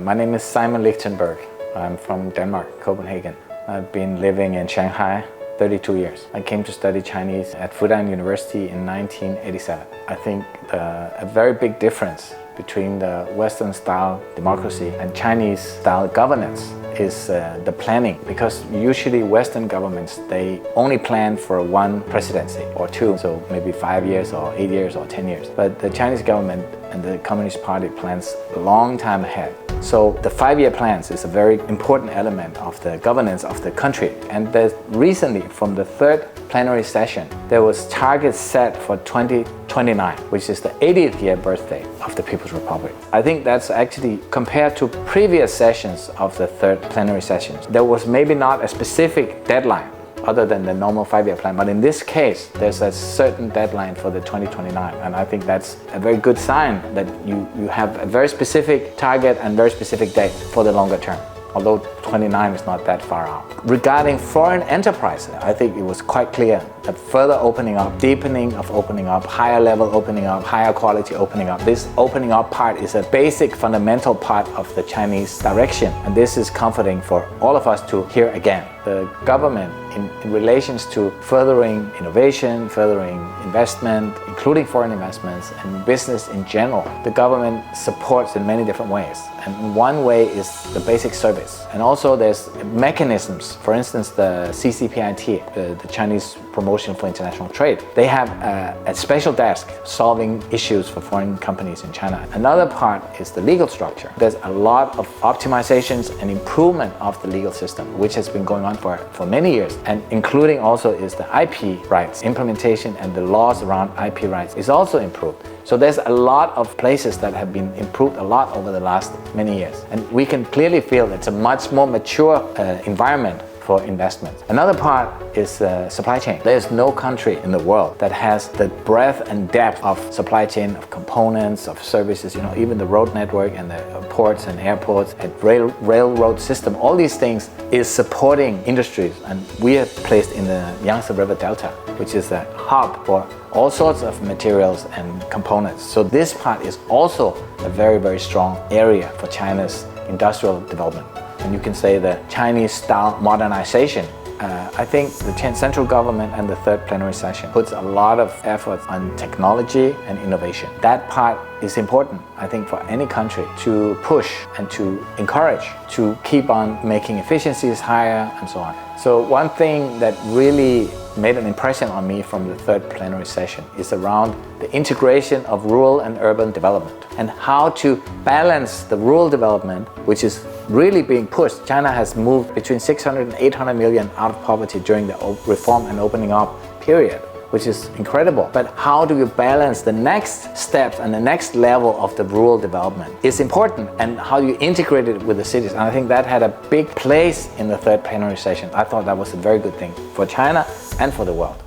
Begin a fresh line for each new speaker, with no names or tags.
My name is Simon Lichtenberg. I'm from Denmark, Copenhagen. I've been living in Shanghai 32 years. I came to study Chinese at Fudan University in 1987. I think a very big difference between the Western-style democracy and Chinese-style governance is the planning, because usually Western governments, they only plan for one presidency or two, so maybe 5 years or 8 years or 10 years. But the Chinese government and the Communist Party plans a long time ahead. So the 5-year plans is a very important element of the governance of the country. And recently, from the third plenary session, there was targets set for 2029, which is the 80th year birthday of the People's Republic. I think that's actually, compared to previous sessions of the third plenary sessions, there was maybe not a specific deadline other than the normal 5-year plan. But in this case, there's a certain deadline for the 2029. And I think that's a very good sign that you have a very specific target and very specific date for the longer term, although 29 is not that far out. Regarding foreign enterprise, I think it was quite clear that further opening up, deepening of opening up, higher level opening up, higher quality opening up, this opening up part is a basic fundamental part of the Chinese direction. And this is comforting for all of us to hear again. The government, in relations to furthering innovation, furthering investment, including foreign investments and business in general, the government supports in many different ways. And one way is the basic service. And also there's mechanisms, for instance, the CCPIT, the Chinese Promotion for International Trade. They have a special desk solving issues for foreign companies in China. Another part is the legal structure. There's a lot of optimizations and improvement of the legal system, which has been going on for many years. And including also is the IP rights. Implementation and the laws around IP rights is also improved. So there's a lot of places that have been improved a lot over the last many years. And we can clearly feel it's a much more mature environment for investment. Another part is supply chain. There's no country in the world that has the breadth and depth of supply chain, of components, of services, even the road network and the ports and airports and railroad system. All these things is supporting industries, and we are placed in the Yangtze River Delta, which is a hub for all sorts of materials and components. So this part is also a very, very strong area for China's industrial development. And you can say the Chinese-style modernization. I think the central government and the third plenary session puts a lot of effort on technology and innovation. That part is important, I think, for any country to push and to encourage, to keep on making efficiencies higher and so on. So one thing that really made an impression on me from the third plenary session is around the integration of rural and urban development and how to balance the rural development, which is really being pushed. China has moved between 600 and 800 million out of poverty during the reform and opening up period, which is incredible. But how do you balance the next steps and the next level of the rural development is important, and how you integrate it with the cities. And I think that had a big place in the third plenary session. I thought that was a very good thing for China and for the world.